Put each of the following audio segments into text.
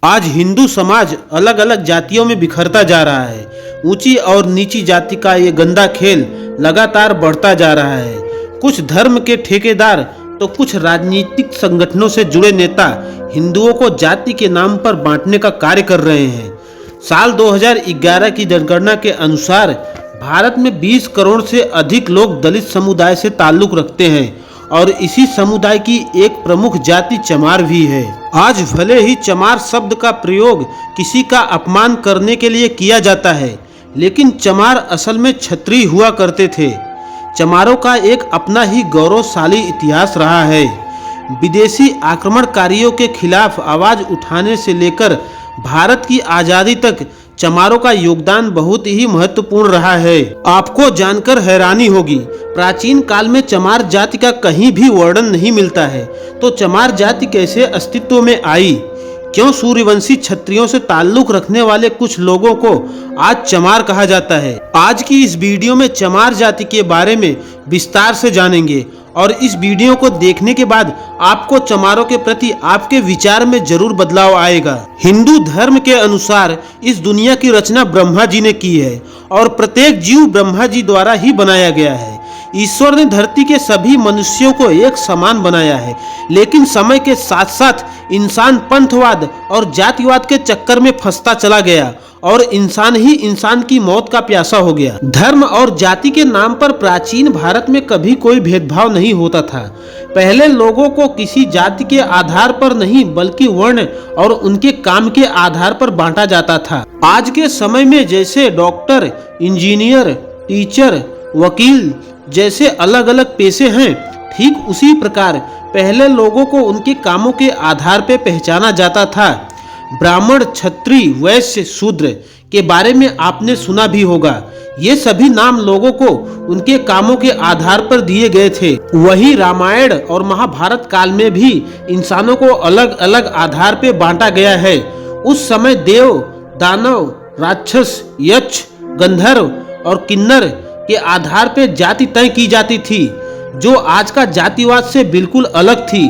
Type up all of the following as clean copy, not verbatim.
आज हिंदू समाज अलग अलग जातियों में बिखरता जा रहा है। ऊंची और नीची जाति का ये गंदा खेल लगातार बढ़ता जा रहा है। कुछ धर्म के ठेकेदार तो कुछ राजनीतिक संगठनों से जुड़े नेता हिंदुओं को जाति के नाम पर बांटने का कार्य कर रहे हैं। साल 2011 की जनगणना के अनुसार भारत में 20 करोड़ से अधिक लोग दलित समुदाय से ताल्लुक रखते हैं और इसी समुदाय की एक प्रमुख जाति चमार भी है। आज भले ही चमार शब्द का प्रयोग किसी का अपमान करने के लिए किया जाता है, लेकिन चमार असल में क्षत्रिय हुआ करते थे। चमारों का एक अपना ही गौरवशाली इतिहास रहा है। विदेशी आक्रमणकारियों के खिलाफ आवाज उठाने से लेकर भारत की आज़ादी तक चमारों का योगदान बहुत ही महत्वपूर्ण रहा है। आपको जानकर हैरानी होगी, प्राचीन काल में चमार जाति का कहीं भी वर्णन नहीं मिलता है, तो चमार जाति कैसे अस्तित्व में आई? क्यों सूर्यवंशी क्षत्रियों से ताल्लुक रखने वाले कुछ लोगों को आज चमार कहा जाता है? आज की इस वीडियो में चमार जाति के बारे में विस्तार से जानेंगे और इस वीडियो को देखने के बाद आपको चमारों के प्रति आपके विचार में जरूर बदलाव आएगा। हिंदू धर्म के अनुसार इस दुनिया की रचना ब्रह्मा जी ने की है और प्रत्येक जीव ब्रह्मा जी द्वारा ही बनाया गया है। ईश्वर ने धरती के सभी मनुष्यों को एक समान बनाया है, लेकिन समय के साथ साथ इंसान पंथवाद और जातिवाद के चक्कर में फंसता चला गया और इंसान ही इंसान की मौत का प्यासा हो गया। धर्म और जाति के नाम पर प्राचीन भारत में कभी कोई भेदभाव नहीं होता था। पहले लोगों को किसी जाति के आधार पर नहीं बल्कि वर्ण और उनके काम के आधार पर बांटा जाता था। आज के समय में जैसे डॉक्टर, इंजीनियर, टीचर, वकील जैसे अलग अलग पेशे हैं, ठीक उसी प्रकार पहले लोगों को उनके कामों के आधार पर पहचाना जाता था। ब्राह्मण, क्षत्रिय, वैश्य, शूद्र के बारे में आपने सुना भी होगा। ये सभी नाम लोगों को उनके कामों के आधार पर दिए गए थे। वही रामायण और महाभारत काल में भी इंसानों को अलग अलग आधार पर बांटा गया है। उस समय देव, दानव, राक्षस, यक्ष, गंधर्व और किन्नर के आधार पर जाति तय की जाती थी, जो आज का जातिवाद से बिल्कुल अलग थी।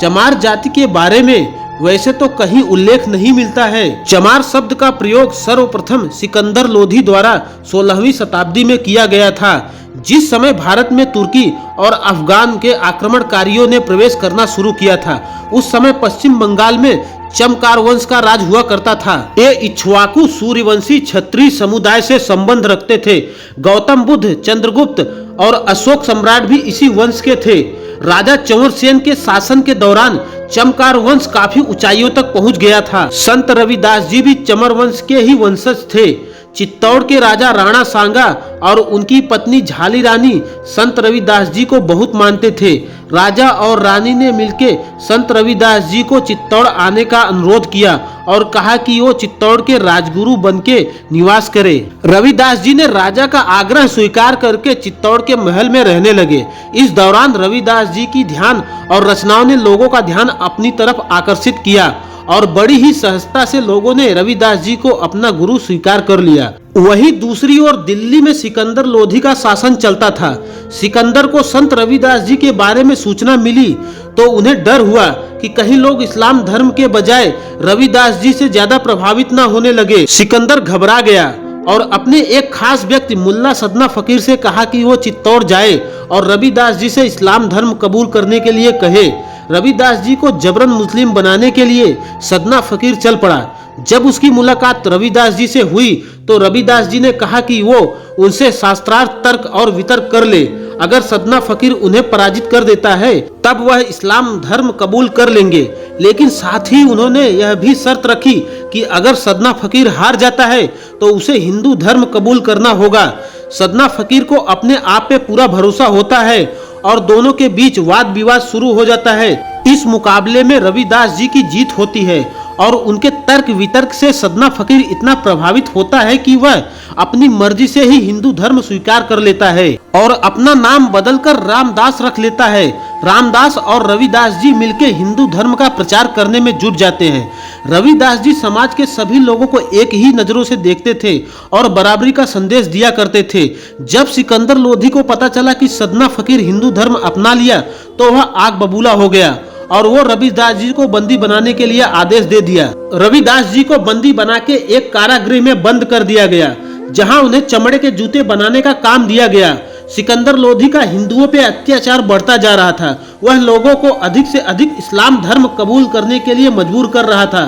चमार जाति के बारे में वैसे तो कहीं उल्लेख नहीं मिलता है। चमार शब्द का प्रयोग सर्वप्रथम सिकंदर लोधी द्वारा 16वीं शताब्दी में किया गया था, जिस समय भारत में तुर्की और अफगान के आक्रमणकारियों ने प्रवेश करना शुरू किया था। उस समय पश्चिम बंगाल में चमकार वंश का राज हुआ करता था। ये इक्ष्वाकु सूर्यवंशी क्षत्रिय समुदाय से संबंध रखते थे। गौतम बुद्ध, चंद्रगुप्त और अशोक सम्राट भी इसी वंश के थे। राजा चंवर सेन के शासन के दौरान चमकार वंश काफी ऊंचाइयों तक पहुंच गया था। संत रविदास जी भी चमर वंश के ही वंशज थे। चित्तौड़ के राजा राणा सांगा और उनकी पत्नी झाली रानी संत रविदास जी को बहुत मानते थे। राजा और रानी ने मिलकर संत रविदास जी को चित्तौड़ आने का अनुरोध किया और कहा कि वो चित्तौड़ के राजगुरु बनके निवास करे। रविदास जी ने राजा का आग्रह स्वीकार करके चित्तौड़ के महल में रहने लगे। इस दौरान रविदास जी की ध्यान और रचनाओं ने लोगों का ध्यान अपनी तरफ आकर्षित किया और बड़ी ही सहजता से लोगों ने रविदास जी को अपना गुरु स्वीकार कर लिया। वहीं दूसरी ओर दिल्ली में सिकंदर लोधी का शासन चलता था। सिकंदर को संत रविदास जी के बारे में सूचना मिली तो उन्हें डर हुआ कि कहीं लोग इस्लाम धर्म के बजाय रविदास जी से ज्यादा प्रभावित न होने लगे। सिकंदर घबरा गया और अपने एक खास व्यक्ति मुल्ला सदना फकीर से कहा कि वो चित्तौड़ जाए और रविदास जी से इस्लाम धर्म कबूल करने के लिए कहे। रविदास जी को जबरन मुस्लिम बनाने के लिए सदना फकीर चल पड़ा। जब उसकी मुलाकात रविदास जी से हुई तो रविदास जी ने कहा कि वो उनसे शास्त्रार्थ, तर्क और वितर्क कर ले। अगर सदना फकीर उन्हें पराजित कर देता है तब वह इस्लाम धर्म कबूल कर लेंगे, लेकिन साथ ही उन्होंने यह भी शर्त रखी कि अगर सदना फकीर हार जाता है तो उसे हिंदू धर्म कबूल करना होगा। सदना फकीर को अपने आप पे पूरा भरोसा होता है और दोनों के बीच वाद विवाद शुरू हो जाता है। इस मुकाबले में रविदास जी की जीत होती है और उनके तर्क वितर्क से सदना फकीर इतना प्रभावित होता है कि वह अपनी मर्जी से ही हिंदू धर्म स्वीकार कर लेता है और अपना नाम बदलकर रामदास रख लेता है। रामदास और रविदास जी मिलकर हिंदू धर्म का प्रचार करने में जुट जाते हैं। रविदास जी समाज के सभी लोगों को एक ही नजरों से देखते थे और बराबरी का संदेश दिया करते थे। जब सिकंदर लोधी को पता चला कि सदना फकीर हिंदू धर्म अपना लिया तो वह आग बबूला हो गया और वो रविदास जी को बंदी बनाने के लिए आदेश दे दिया। रविदास जी को बंदी बना के एक कारागृह में बंद कर दिया गया, जहां उन्हें चमड़े के जूते बनाने का काम दिया गया। सिकंदर लोधी का हिंदुओं पे अत्याचार बढ़ता जा रहा था। वह लोगों को अधिक से अधिक इस्लाम धर्म कबूल करने के लिए मजबूर कर रहा था।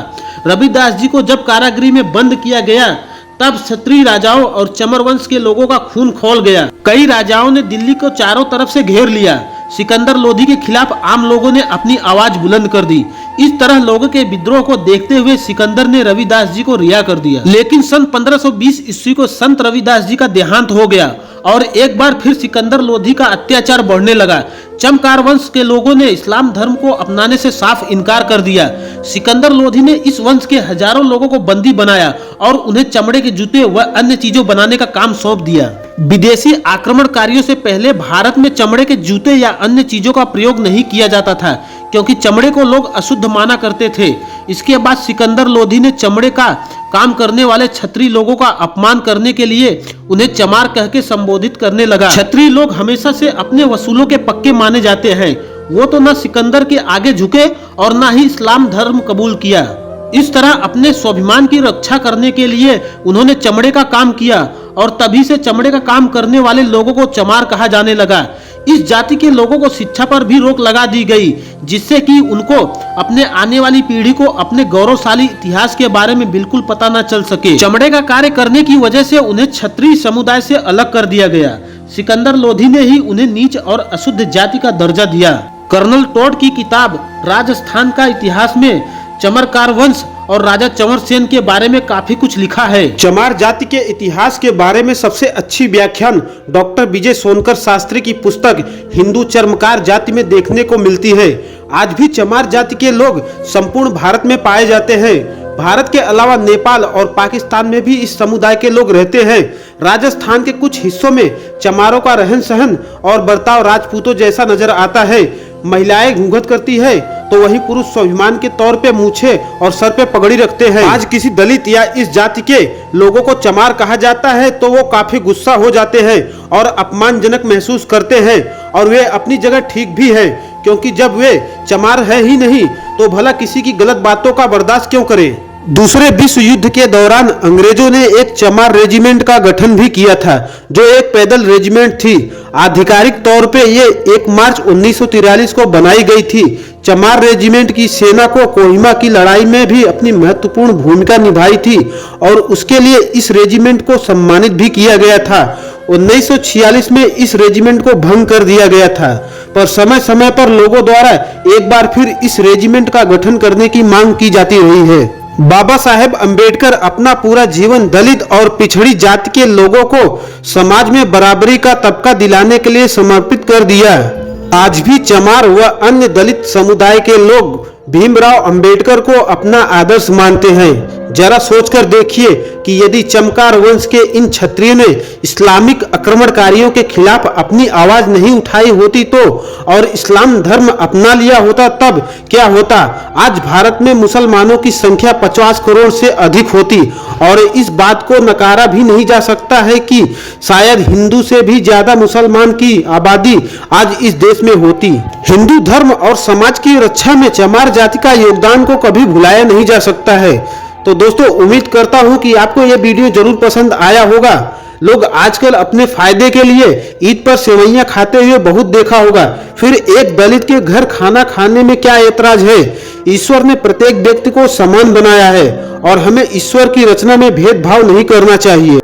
रविदास जी को जब कारागृह में बंद किया गया, तब क्षत्रिय राजाओं और चमर वंश के लोगों का खून खौल गया। कई राजाओं ने दिल्ली को चारों तरफ से घेर लिया। सिकंदर लोधी के खिलाफ आम लोगों ने अपनी आवाज बुलंद कर दी। इस तरह लोगों के विद्रोह को देखते हुए सिकंदर ने रविदास जी को रिहा कर दिया। लेकिन सन 1520 ईस्वी को संत रविदास जी का देहांत हो गया और एक बार फिर सिकंदर लोधी का अत्याचार बढ़ने लगा। चमकार वंश के लोगों ने इस्लाम धर्म को अपनाने से साफ इनकार कर दिया। सिकंदर लोधी ने इस वंश के हजारों लोगों को बंदी बनाया और उन्हें चमड़े के जूते व अन्य चीजों बनाने का काम सौंप दिया। विदेशी आक्रमणकारियों से पहले भारत में चमड़े के जूते या अन्य चीजों का प्रयोग नहीं किया जाता था, क्योंकि चमड़े को लोग अशुद्ध माना करते थे। इसके बाद सिकंदर लोधी ने चमड़े का काम करने वाले क्षत्रिय लोगों का अपमान करने के लिए उन्हें चमार कह के संबोधित करने लगा। क्षत्रिय लोग हमेशा से अपने वसूलों के पक्के माने जाते हैं। वो तो न सिकंदर के आगे झुके और न ही इस्लाम धर्म कबूल किया। इस तरह अपने स्वाभिमान की रक्षा करने के लिए उन्होंने चमड़े का काम किया और तभी से चमड़े का काम करने वाले लोगों को चमार कहा जाने लगा। इस जाति के लोगों को शिक्षा पर भी रोक लगा दी गई, जिससे कि उनको अपने आने वाली पीढ़ी को अपने गौरवशाली इतिहास के बारे में बिल्कुल पता न चल सके। चमड़े का कार्य करने की वजह से उन्हें क्षत्रिय समुदाय से अलग कर दिया गया। सिकंदर लोधी ने ही उन्हें नीच और अशुद्ध जाति का दर्जा दिया। कर्नल टॉड की किताब राजस्थान का इतिहास में चमरकार वंश और राजा चंवर सेन के बारे में काफी कुछ लिखा है। चमार जाति के इतिहास के बारे में सबसे अच्छी व्याख्यान डॉक्टर विजय सोनकर शास्त्री की पुस्तक हिंदू चर्मकार जाति में देखने को मिलती है। आज भी चमार जाति के लोग संपूर्ण भारत में पाए जाते हैं। भारत के अलावा नेपाल और पाकिस्तान में भी इस समुदाय के लोग रहते हैं। राजस्थान के कुछ हिस्सों में चमारों का रहन सहन और बर्ताव राजपूतों जैसा नजर आता है। महिलाएं घूंघट करती है तो वही पुरुष स्वाभिमान के तौर पे मूछे और सर पे पगड़ी रखते हैं। आज किसी दलित या इस जाति के लोगों को चमार कहा जाता है तो वो काफी गुस्सा हो जाते हैं और अपमानजनक महसूस करते हैं, और वे अपनी जगह ठीक भी है, क्योंकि जब वे चमार है ही नहीं तो भला किसी की गलत बातों का बर्दाश्त क्यों करें। दूसरे विश्व युद्ध के दौरान अंग्रेजों ने एक चमार रेजिमेंट का गठन भी किया था, जो एक पैदल रेजिमेंट थी। आधिकारिक तौर पे ये 1 मार्च 1943 को बनाई गई थी। चमार रेजिमेंट की सेना को कोहिमा की लड़ाई में भी अपनी महत्वपूर्ण भूमिका निभाई थी और उसके लिए इस रेजिमेंट को सम्मानित भी किया गया था। 1946 में इस रेजिमेंट को भंग कर दिया गया था, पर समय समय पर लोगों द्वारा एक बार फिर इस रेजिमेंट का गठन करने की मांग की जाती रही है। बाबा साहेब अंबेडकर अपना पूरा जीवन दलित और पिछड़ी जाति के लोगों को समाज में बराबरी का तबका दिलाने के लिए समर्पित कर दिया। आज भी चमार व अन्य दलित समुदाय के लोग भीमराव अंबेडकर को अपना आदर्श मानते हैं। जरा सोचकर देखिए कि यदि चमकार वंश के इन क्षत्रियों ने इस्लामिक आक्रमणकारियों के खिलाफ अपनी आवाज नहीं उठाई होती तो और इस्लाम धर्म अपना लिया होता, तब क्या होता। आज भारत में मुसलमानों की संख्या 50 करोड़ से अधिक होती और इस बात को नकारा भी नहीं जा सकता है कि शायद हिंदू से भी ज्यादा मुसलमान की आबादी आज इस देश में होती। हिंदू धर्म और समाज की रक्षा में चमार जाति का योगदान को कभी भुलाया नहीं जा सकता है। तो दोस्तों, उम्मीद करता हूं कि आपको यह वीडियो जरूर पसंद आया होगा। लोग आजकल अपने फायदे के लिए ईद पर सेवैयां खाते हुए बहुत देखा होगा, फिर एक दलित के घर खाना खाने में क्या ऐतराज है। ईश्वर ने प्रत्येक व्यक्ति को समान बनाया है और हमें ईश्वर की रचना में भेदभाव नहीं करना चाहिए।